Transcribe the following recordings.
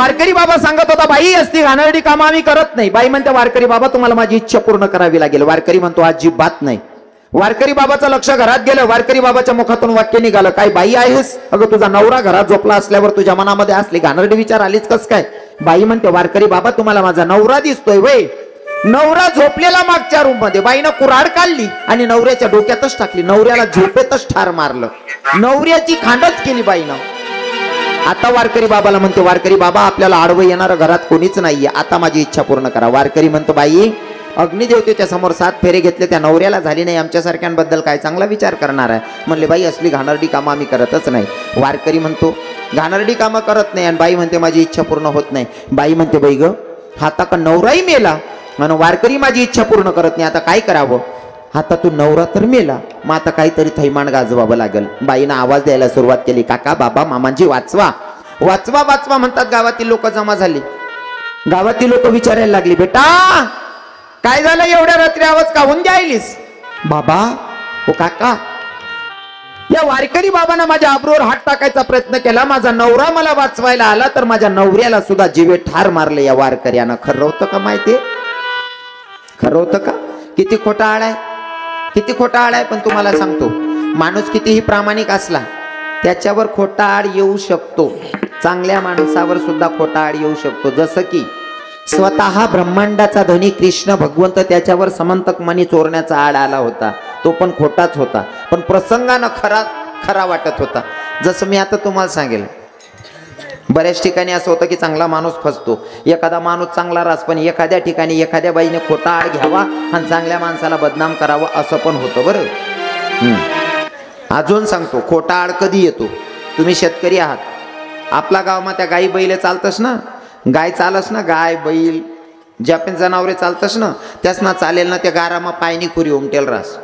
वारकरी बाबा सांगत होता, बाई असली घाणेरडी कामं आम्ही करत नाही. बाई म्हणते, वारकरी बाबा तुम्हाला माझी इच्छा पूर्ण करावी लागेल. वारकरी म्हणतो, अजिबात नाही. वारकरी बाबाचं लक्ष घरात गेलं. वारकरी बाबाच्या मुखातून वाक्य निघालं, काय बाई आहेस? अगं तुझा नवरा घरात झोपला असल्यावर तुझ्या मनामध्ये असली घाणेरडी विचार आलीच कस काय? बाई म्हणते, वारकरी बाबा तुम्हाला माझा नवरा दिसतोय वय? नवरा झोपलेला मागच्या रूम मध्ये. बाईनं कुऱ्हाड काढली आणि नवऱ्याच्या डोक्यातच टाकली. नवऱ्याला झोपेतच ठार मारलं. नवऱ्याची खांडच केली बाईनं. आता वारकरी बाबाला म्हणते, वारकरी बाबा आपल्याला आडवं येणारं घरात कोणीच नाहीये, आता माझी इच्छा पूर्ण करा. वारकरी म्हणतो, बाई अग्निदेवतेच्या समोर 7 फेरे घेतले, त्या नवऱ्याला झाली नाही, आमच्यासारख्यांबद्दल काय चांगला विचार करणार आहे? म्हणले, बाई असली घाणेरडी कामं आम्ही करतच नाही. वारकरी म्हणतो, घाणेरडी कामं करत नाही. आणि बाई म्हणते, माझी इच्छा पूर्ण होत नाही. बाई म्हणते, बाई ग आता का नवराही मेला म्हणून वारकरी माझी इच्छा पूर्ण करत नाही, आता काय करावं? आता तू नवरा तर मेला, मग आता काहीतरी थैमान गाजवावं लागेल. बाईनं आवाज द्यायला सुरुवात केली, काका बाबा मामांजी वाचवा वाचवा वाचवा म्हणतात. गावातील लोक जमा झाली. गावातील लोक विचारायला लागली, बेटा काय झालं एवढ्या रात्री आवाज काहून द्यायलीस? बाबा ओ काका, या वारकरी बाबांना माझ्या आबरूवर हात टाकायचा प्रयत्न केला. माझा नवरा मला वाचवायला आला तर माझ्या नवऱ्याला सुद्धा जीवे ठार मारले या वारकऱ्यानं. खरं होतं का माहितीये? खरं होतं का? किती खोटा आळ आहे, किती खोटा आळ आहे. पण तुम्हाला सांगतो, माणूस कितीही प्रामाणिक असला त्याच्यावर खोटा आळ येऊ शकतो. चांगल्या माणसावर सुद्धा खोटा आळ येऊ शकतो. जसं की स्वतः ब्रह्मांडाचा धनी कृष्ण भगवंत, त्याच्यावर समंतक मणी चोरण्याचा आळ आला होता. तो पण खोटाच होता, पण प्रसंगानं खरा वाटत होता. जसं मी आता तुम्हाला सांगेल, बऱ्याच ठिकाणी असं होतं की चांगला माणूस फसतो. एखादा माणूस चांगला रास, पण एखाद्या ठिकाणी एखाद्या बाईने खोटा आळ घ्यावा आणि चांगल्या माणसाला बदनाम करावं असं पण होतं. बरं अजून सांगतो, खोटा आळ कधी येतो? तुम्ही शेतकरी आहात, आपला गावामध्ये त्या गाई बैल चालतस ना, गाय चालस ना, गाय बैल ज्या पण जनावरे चालतस ना, त्याच ना चालेल ना. त्या गारामा पायनी खुरी उमटेल रास,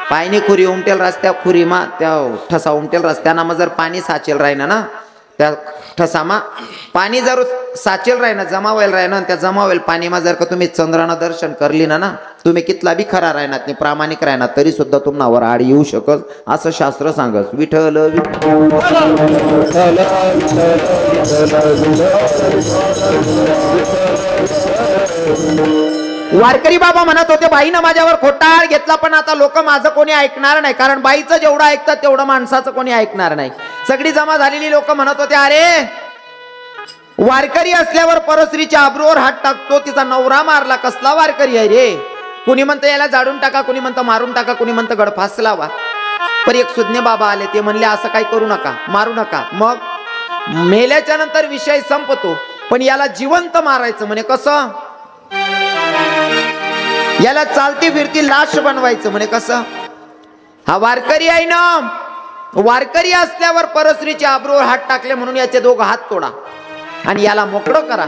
पायनी खुरी उमटेल रास, त्या खुरीमा त्या ठसा उमटेल रास, त्यांना मग जर पाणी साचेल राहिना ना, त्या ठसामा पाणी जर साचेल राहिना, जमावेल राहिना, त्या जमावेल पाणीमा जर का तुम्ही चंद्रानं दर्शन करली ना, तुम्ही कितला बी खरा राहणार नाही, प्रामाणिक राहणार, तरी सुद्धा तुम्हावर आड येऊ शकत असं शास्त्र सांगस. विठ्ठल वारकरी बाबा म्हणत होते, बाईनं माझ्यावर खोटा आळ घेतला, पण आता लोक माझं कोणी ऐकणार नाही, कारण बाईचं जेवढं ऐकतात तेवढं माणसाचं कोणी ऐकणार नाही. सगळी जमा झालेली लोक म्हणत होते, अरे वारकरी असल्यावर परस्त्रीच्या आबरूवर हात टाकतो, तिचा नवरा मारला, कसला वारकरी आहे रे? कुणी म्हणतं याला जाडून टाका, कुणी म्हणतं मारून टाका, कुणी म्हणतं गडफास लावा. पण एक सुज्ञ बाबा आले, ते म्हणले असं काही करू नका, मारू नका. मग मेल्याच्या नंतर विषय संपतो, पण याला जिवंत मारायचं. म्हणे कसं? याला चालती फिरती लाश बनवायचं. म्हणे कसं? हा वारकरी आहे ना, वारकरी असल्यावर परस्त्रीच्या आबरूवर हात टाकले म्हणून याचे 2 हात तोडा आणि याला मोकळं करा.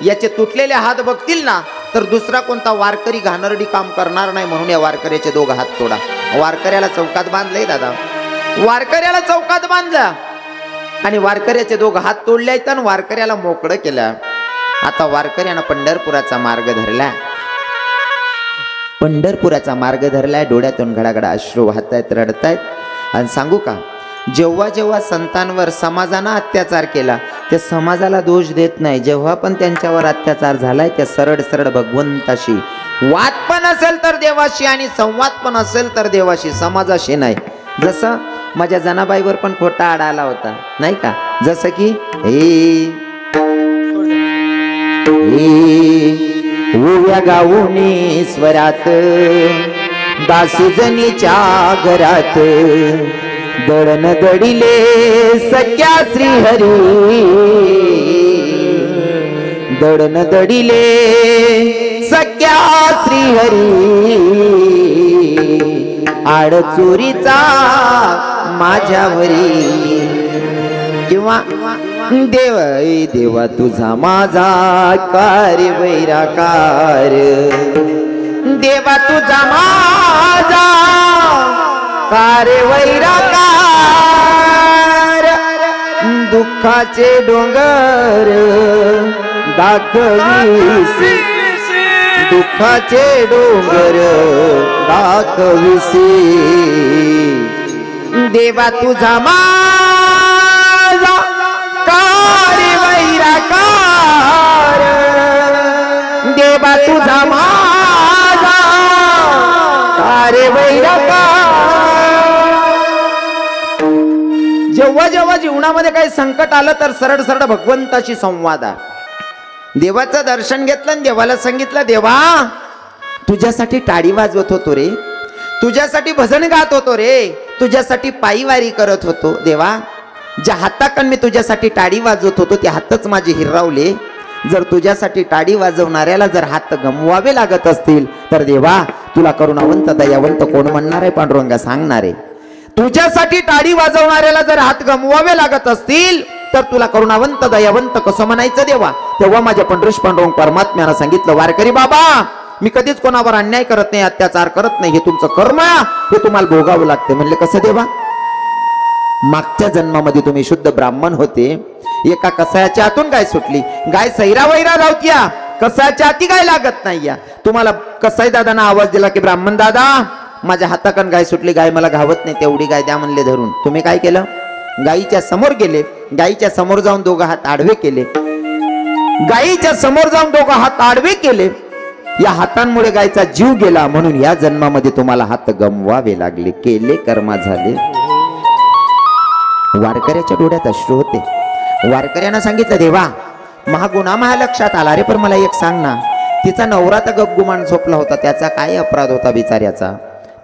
याचे तुटलेले हात बघतील ना तर दुसरा कोणता वारकरी घाणेरडी काम करणार नाही, म्हणून या वारकऱ्याचे 2 हात तोडा. वारकऱ्याला चौकात बांधलंय दादा, वारकऱ्याला चौकात बांधलं आणि वारकऱ्याचे 2 हात तोडले आहेत आणि वारकऱ्याला मोकळं केलं. आता वारकऱ्यानं पंढरपुराचा मार्ग धरला, पंढरपुराचा मार्ग धरलाय. डोळ्यातून घडाघडा अश्रू वाहतायत, रडतायत. आणि सांगू का, जेव्हा जेव्हा संतांवर समाजानं अत्याचार केला त्या समाजाला दोष देत नाही. जेव्हा पण त्यांच्यावर अत्याचार झालाय त्या सरळ सरळ भगवंताशी, वाद पण असेल तर देवाशी आणि संवाद पण असेल तर देवाशी, समाजाशी नाही. जसं माझ्या जनाबाईवर पण खोटा आड आला होता नाही का? जसं की उव्या गाऊनी स्वरात दासीजनीच्या घरात दळण दडिले सख्या श्रीहरी, दळण दडिले सख्या श्रीहरी, आड चोरीचा माझ्यावरी. किंवा देव देवा तुझा माझा कार्य वैराकार, देवा तुझा माझा कार्य वैराकार, दुःखाचे डोंगर दाखविसी, दुःखाचे डोंगर दाखविसी, देवा तुझा माझा कार्य वैराकार, तुझा माझा अरे वैरका. जेव्हा जेव्हा जीवनामध्ये काही संकट आलं तर सरळ सरळ भगवंताशी संवाद आहे. देवाचं दर्शन घेतलं आणि देवाला सांगितलं, देवा तुझ्यासाठी टाळी वाजवत होतो रे, तुझ्यासाठी भजन गात होतो रे, तुझ्यासाठी पायीवारी करत होतो. देवा ज्या हाताकन मी तुझ्यासाठी टाळी वाजवत होतो ते हातच माझे हिरावले. जर तुझ्यासाठी टाळी वाजवणाऱ्याला जर हात गमवावे लागत असतील तर देवा तुला करुणावंत दयावंत कोण म्हणणार आहे पांडुरंगा, सांगणार आहे. तुझ्यासाठी टाळी वाजवणाऱ्याला जर हात गमवावे लागत असतील तर तुला करुणावंत दयावंत कसं म्हणायचं देवा. तेव्हा माझ्या पंढरीश पांडुरंग परमात्म्यानं सांगितलं, वारकरी बाबा मी कधीच कोणावर अन्याय करत नाही, अत्याचार करत नाही, हे तुमचं कर्म हे तुम्हाला भोगावं लागते. म्हणले कसं देवा. मागच्या जन्मामध्ये तुम्ही शुद्ध ब्राह्मण होते, एका कसायाच्या आतून गाय सुटली, गाय सैरा वैरा रावत्या, कसायाच्या आती गाय लागत नाही. या तुम्हाला कसाई दादांना आवाज दिला की ब्राह्मण दादा माझ्या हाताकन गाय सुटली, गाय मला घावत नाही, तेवढी गाय द्या म्हणले धरून. तुम्ही काय केलं, गायीच्या समोर गेले, गायीच्या समोर जाऊन दोघं हात आडवे केले, गायीच्या समोर जाऊन दोघं हात आडवे केले. या हातांमुळे गायचा जीव गेला, म्हणून या जन्मामध्ये तुम्हाला हात गमवावे लागले, केले कर्मा झाले. वारकऱ्याच्या डोळ्यात अश्रू होते. वारकऱ्यानं सांगितलं, देवा महागुणा माझ्या लक्षात आला रे, पण मला एक सांग ना, तिचा नवरा तर गपगुमान झोपला होता, त्याचा काय अपराध होता बिचाऱ्याचा.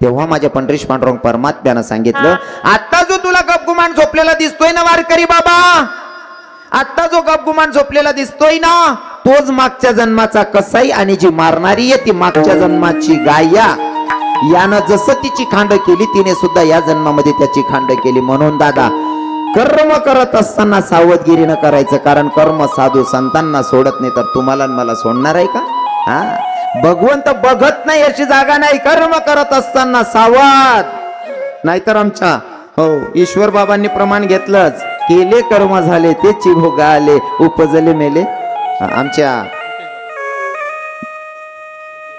तेव्हा माझ्या पंढरीश पांडुरंग परमात्म्यानं सांगितलं, आता जो तुला गपगुमान झोपलेला दिसतोय ना वारकरी बाबा, आता जो गपगुमान झोपलेला दिसतोय ना तोच मागच्या जन्माचा कसाई, आणि जी मारणारी आहे ती मागच्या जन्माची गाया. यानं जसं तिची खांड केली तिने सुद्धा या जन्मामध्ये त्याची खांड केली. म्हणून दादा कर्म करत असताना सावधगिरीनं करायचं, कारण कर्म साधू संतांना सोडत नाही, तर तुम्हाला मला सोडणार आहे का. हा भगवंत बघत नाही अशी जागा नाही. कर्म करत असताना सावध, नाहीतर आमच्या हो ईश्वर बाबांनी प्रमाण घेतलंच, केले कर्म झाले तेची भोग आले, उपजले मेले. आमच्या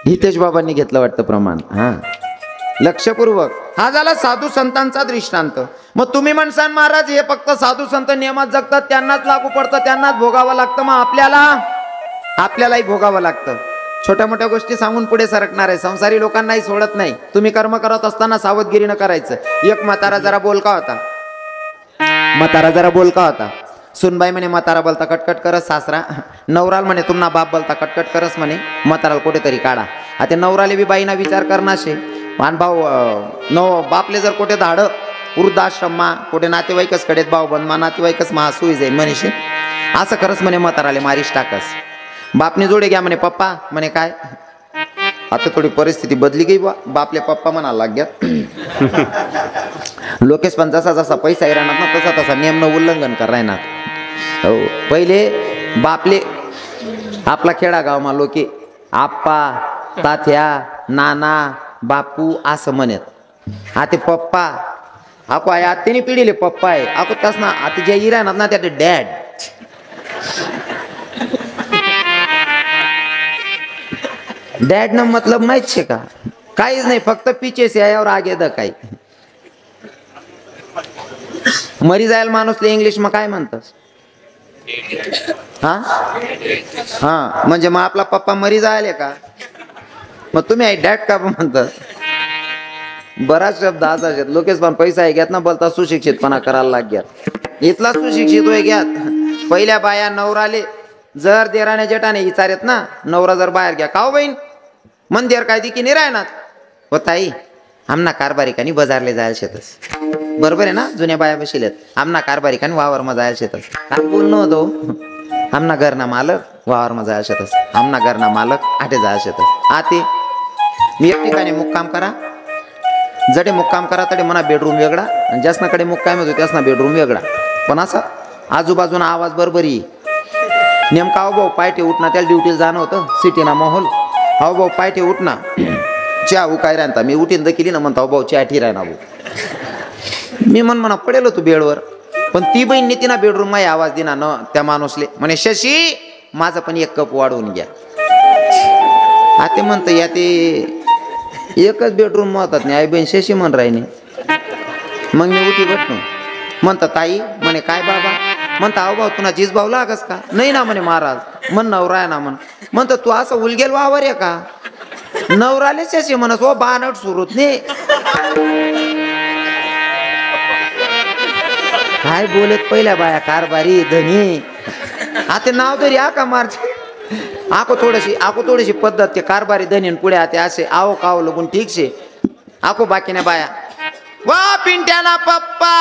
हितेश बाबांनी घेतलं वाटतं प्रमाण. हा लक्षपूर्वक. हा झाला साधू संतांचा दृष्टांत. मग तुम्ही म्हणसान महाराज हे फक्त साधू संत नियमात जगतात त्यांनाच लागू पडतं, त्यांनाच भोगावं लागतं, मग आपल्यालाही भोगावं लागतं. छोट्या मोठ्या गोष्टी सांगून पुढे सरकणार आहे. संसारी लोकांनाही सोडत नाही. तुम्ही कर्म करत असताना सावधगिरीनं करायचं. एक म्हातारा जरा बोलका होता, सुनबाई म्हणे म्हातारा बोलता कटकट करस सासरा, नवराल म्हणे तुम्हाला बाप बोलता कटकट करस म्हणे, म्हाताराला कुठेतरी काढा. आता नवराले बी बाईना विचार करणाशे, मान भाऊ बापले जर कुठे धाड वृद्धाश्रममा कुठे नातेवाईकच कडेत भाऊ बंद मा नातेवाईकच मा सुई जाईल म्हणेशे, असं खरंच म्हणे म्हाताराले मारीश टाकस. बापने जोडे घ्या म्हणे पप्पा, म्हणे काय आता थोडी परिस्थिती बदली गई बा, बापले पप्पा म्हणायला लाग्या. लोकेश पण जसा जसा पैसा राहणार ना तसा तसा नियमनं उल्लंघन करायना. हो पहिले बापले आपला खेडागावमा लोके आप्पा तात्या नाना बापू असं म्हणत. आता पप्पा आको आहे आत्याने पिढीले पप्पा आहे आको तस ना, आता जे राहणार ना त्या डॅड. डॅड न मतलब माहित छे का, काहीच नाही, फक्त पीछे से यावर आगे द काही. मरी जायला माणूसले इंग्लिश मा काय म्हणतात. हा हा म्हणजे मग आपला पप्पा मरी जायले का, मग तुम्ही डॅड का म्हणतात. बराच शब्द असा आहेत. लोकेश पण पैसा आहे घ्यात ना बोलता सुशिक्षितपणा करायला लाग्यात. इथला सुशिक्षित होय घ्यात. पहिल्या बाया नवराले जर देराने जेठाने विचारत ना, नवरा जर बाहेर घ्या काव बहीण मन देर काय दिकी नाही राहणार होताई, आमना कारभारिकांनी बाजारले जायला शेतस. बरोबर आहे ना, जुन्या बाया बसलेत. आमना कारभारिकांनी वावरमा जायला शेतस. काय बोलणं होतो, आमना घरना मालक वावरमा जायला शेतस, आमना घरना मालक आठे जायला शेतस. आते मी एक ठिकाणी मुक्काम करा, जडे मुक्काम करा तडे म्हणा बेडरूम वेगळा, आणि ज्यासनाकडे मुक्काम होतो त्यासना बेडरूम वेगळा. पण असा आजूबाजूना आवाज बरोबरी. नेमका अहो भाऊ पायटे उठना, त्याला ड्युटीला जाणं होतं, सिटीना माहोल. अहो भाऊ पायटे उठना, चहा उकाय राहता. मी उठीन दखिली ना म्हणता भाऊ चहा ठी राहना भाऊ. मी म्हणा पडेल तू बेडवर, पण ती बहीण तिना बेडरूम मा आवाज दिना न त्या माणूसले म्हणे शशी माझं पण एक कप वाढवून घ्या. आता म्हणत या ते एकच बेडरूम होतात नाही, आई बहीण शशी म्हण राहिनी. मग मी उठी बटलो, म्हणता ताई म्हणे काय बाबा, म्हणता अहो भाऊ तुला जीज भाऊ लागस का? नाही ना म्हणे महाराज. म्हण नवरा आहे ना म्हण. म्हणतो तू असं उलगेल वावर आहे का? नवरालेच असे म्हणत हो बानट सुरूत नाही. काय बोलत पहिल्या बाया कारभारी धनी. आता नाव तरी आका मारते. आको थोडीशी पद्धत ते कारभारी धनी पुढे आते असे आहो काव लगून ठीक शे. आको बाकी नाही बाया वा पिंट्याना पप्पा.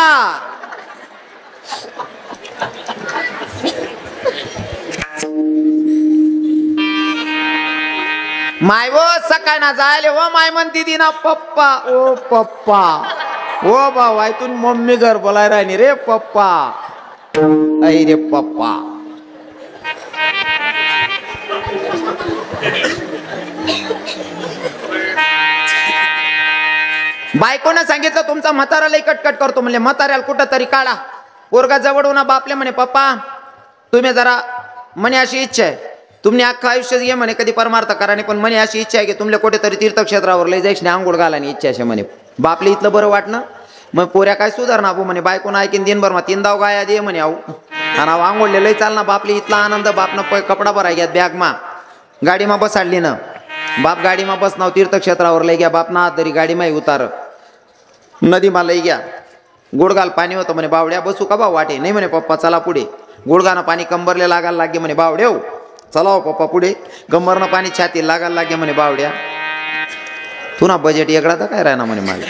माय वो सकाळ ना जायले हो माय म्हणती दी ना पप्पा. ओ पप्पा ओ भाऊ ऐकून मम्मी घर बोलाय राहिनी रे पप्पा. आई रे पप्पा. बायकोनं सांगितलं तुमचा म्हातारा लई कटकट करतो. म्हणले म्हाताऱ्याला कुठं तरी काढा. पोरगा जवळून बापले म्हणे पप्पा तुम्ही जरा म्हणे अशी इच्छा आहे तुम्ही अख्खं आयुष्य ये म्हणे कधी परमार्थ करा नाही पण म्हणे अशी इच्छा आहे की तुमले कुठेतरी तीर्थक्षेत्रावर लई जायची आंघोळ घालानी इच्छा असे म्हणे. बापले इथलं बरं वाटणं. मग पोऱ्या काय सुधारणा भाऊ म्हणे बायकोनं ऐकीन दिनभर मग 3 दाव गाया दे म्हणे. आऊ आणि आंघोळले लई चालना. बापले इथला आनंद बापनं कपडा भराय घ्या बॅग मा गाडी मा बसाडली ना. बाप गाडी मा बसनाव तीर्थक्षेत्रावर लई घ्या. बाप ना तरी गाडी माही उतार नदी मा लई घ्या. गुडगाल पाणी होतं म्हणे बावड्या बसू का भाऊ वाटे. नाही म्हणे पप्पा चला पुढे. गुडगानं पाणी कंबरले लागायला लागे म्हणे बावड्या. हो चला हो पप्पा पुढे. कंबरनं पाणी छाती लागायला लागे म्हणे बावड्या. तुना बजेट वेगळा तर काय राहणार म्हणे मला.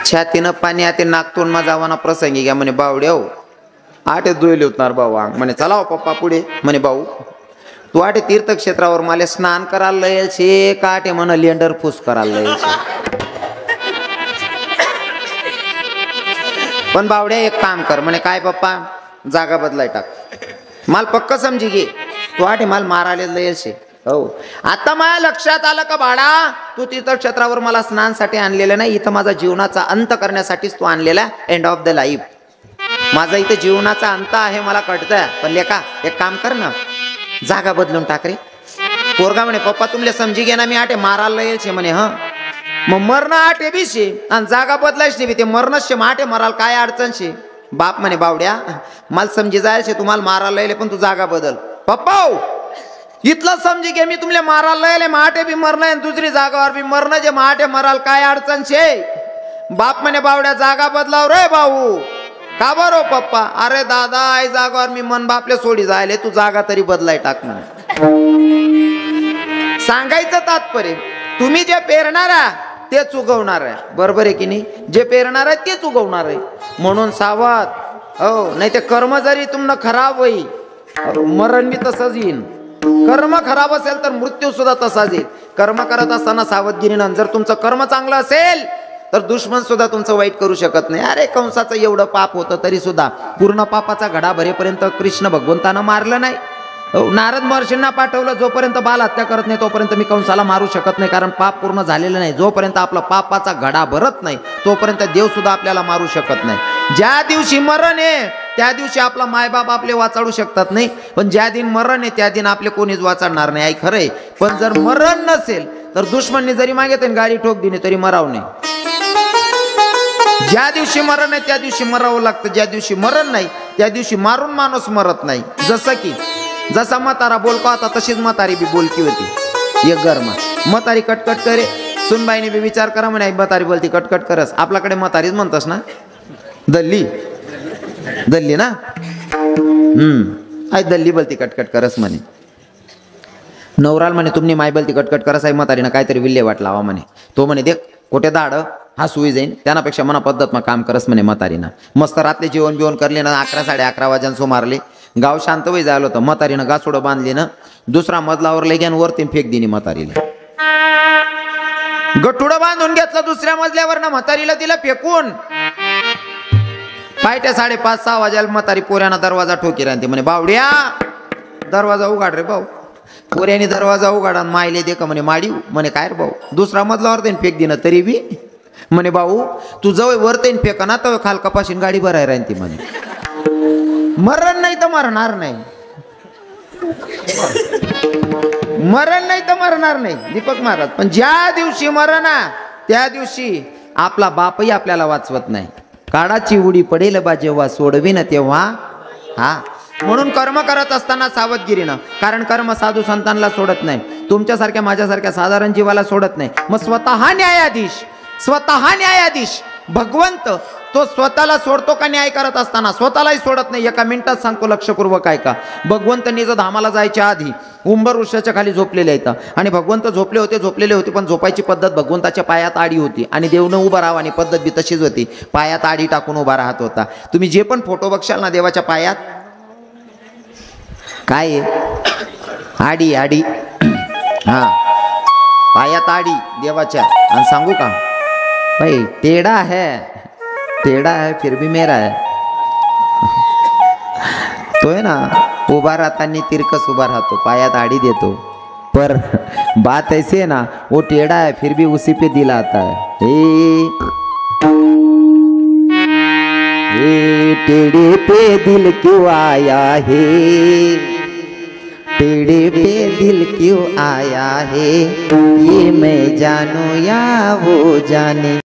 छातीनं पाणी आते नागतोंड मा जावाना प्रसंगी घ्या म्हणे बावड्या. हो आटे धुयले उतणार भाऊ म्हणे चला हो पप्पा पुढे. म्हणे भाऊ तू आटे तीर्थक्षेत्रावर मला स्नान करायला लयेल शे का आटे म्हण लेंडर फुस करायला लयेल शे. पण बावड्या एक काम कर म्हणे काय पप्पा जागा बदलाय टाक. माल पक्क समजी घे तू आटे माल मारायला लयेल शे. हो आता माझ्या लक्षात आलं का बाळा तू तीर्थक्षेत्रावर मला स्नानसाठी आणलेलं नाही. इथं माझा जीवनाचा अंत करण्यासाठीच तू आणलेला एंड ऑफ द लाईफ. माझा इथं जीवनाचा अंत आहे मला कळतंय. पण लेका एक काम कर ना जागा बदलून टाक रे. पोरगा म्हणे पप्पा तुमले समजी घे ना मी आटे मारायला येईल शे म्हणे. ह मग मरण आटे बी शे आणि जागा बदलायच नाही ते मरणच शे आटे मराल काय अडचण शे. बाप म्हणे बावड्या मला समजी जायचे तुम्हाला मारायला येईल पण तू जागा बदल. पप्पा इथलं समजी घे मी तुमले मारायला येईल माटे बी मरण दुसरी जागावर बी मरण जे माटे मराल काय अडचण शे. बाप म्हणे बावड्या जागा बदलाव रे भाऊ. का बरो पप्पा. अरे दादा आई जागावर मी मन बापले सोडी जायले तू जागा तरी बदलाय टाक म्हणे. सांगायचं तात्पर्य तुम्ही जे पेरणार आहे तेच उगवणार आहे. बरोबर आहे की नाही. जे पेरणार आहे तेच उगवणार आहे. म्हणून सावध. हो नाही ते कर्म जरी तुमनं खराब होईल मरण बी तसंच येईन. कर्म खराब असेल तर मृत्यू सुद्धा तसाच येईल. कर्म करत असताना सावधगिरीनं जर तुमचं कर्म चांगलं असेल तर दुश्मन सुद्धा तुमचं वाईट करू शकत नाही. अरे कंसाचं एवढं पाप होतं तरी सुद्धा पूर्ण पापाचा घडा भरेपर्यंत कृष्ण भगवंतानं मारलं नाही. नारद महर्षींना पाठवलं जोपर्यंत बाल हत्या करत नाही तोपर्यंत मी कंसाला मारू शकत नाही कारण पाप पूर्ण झालेलं नाही. जोपर्यंत आपला पापाचा घडा भरत नाही तोपर्यंत देव सुद्धा आपल्याला मारू शकत नाही. ज्या दिवशी मरण आहे त्या दिवशी आपला मायबाप आपले वाचाडू शकतात नाही पण ज्या दिन मरण आहे त्या दिन आपले कोणीच वाचाडणार नाही. आई खरंय. पण जर मरण नसेल तर दुश्मनने जरी मागितले गाडी ठोक दिली तरी मराव नाही. ज्या दिवशी मरण आहे त्या दिवशी मरावं लागतं. ज्या दिवशी मरण नाही त्या दिवशी मारून माणूस मरत नाही. जसा म्हातारा बोलका होता तशीच म्हातारी बी बोलकी होती. एक गरमा म्हातारी कटकट करे सुनबाईने बी विचार करा म्हणे म्हातारी बोलती कटकट करस. आपल्याकडे म्हातारीच म्हणतस ना दल्ली ना. आई दल्ली बोलती कटकट करस म्हणे. नवराल म्हणे तुम्ही माय बोलती कटकट करस आई म्हातारीनं काहीतरी विल्हेवाट लावा म्हणे. तो म्हणे देख कोठे दाड हा सुई जाईन त्यानापेक्षा मना पद्धत मग काम करस म्हणे म्हातारीनं. मस्त रात्री जेवण बिवण करले ना 11 साडे11 वाजन सुमारले. गाव शांत वय झालं होतं. म्हातारीनं गासोडं बांधली ना दुसरा मजलावर लेग्यान वरती फेक दिली म्हातारीला. गटुडं बांधून घेतलं दुसऱ्या मजल्यावर ना म्हातारीला दिलं फेकून. पायट्या 5:30-6 वाजायला म्हातारी पोऱ्यानं दरवाजा ठोकी राहते म्हणे बावड्या दरवाजा उघाड रे भाऊ. पोऱ्याने दरवाजा उघाडा मायले दे का म्हणे माडी. म्हणे काय रे भाऊ दुसरा मजलावर देईन फेक दिनं तरी बी. म्हणे भाऊ तू जवळ वरतेन फेक ना तर खाल कपाशीन गाडी भराय राहते म्हणे. मरण नाही तर मरणार नाही. मरण नाही तर मरणार नाही दीपक महाराज. पण ज्या दिवशी मरणा त्या दिवशी आपला बापही आपल्याला वाचवत नाही. काळाची उडी पडेल बा जेव्हा सोडवीन तेव्हा. हा म्हणून कर्म करत असताना सावधगिरीनं, कारण कर्म साधू संतांना सोडत नाही, तुमच्यासारख्या माझ्यासारख्या साधारण जीवाला सोडत नाही. मग स्वतः न्यायाधीश भगवंत तो स्वतःला सोडतो का न्याय करत असताना? स्वतःलाही सोडत नाही. एका मिनिटात सांगतो लक्षपूर्वक ऐका. भगवंत निज धामाला जायच्या आधी उंबर वृक्षाच्या खाली झोपलेले आहेत आणि भगवंत झोपलेले होते पण झोपायची पद्धत भगवंताच्या पायात आडी होती आणि देवनं उभा राहावं आणि पद्धत बी तशीच होती, पायात आडी टाकून उभा राहत होता. तुम्ही जे पण फोटो बघशाल ना देवाच्या पायात काय आडी हा पायात आडी देवाच्या. आणि सांगू का भाई, टेढ़ा है फिर भी मेरा है. तो है ना उभा राहताना तिरकस उभा राहतो, पायात आडी देतो, पर बात ऐसे है ना वो टेढ़ा है फिर भी उसी पे दिल आता है. टेढ़े पे दिल क्यों आया है, टेढ़े पे दिल क्यों आया है, ये मैं जानू या वो जाने.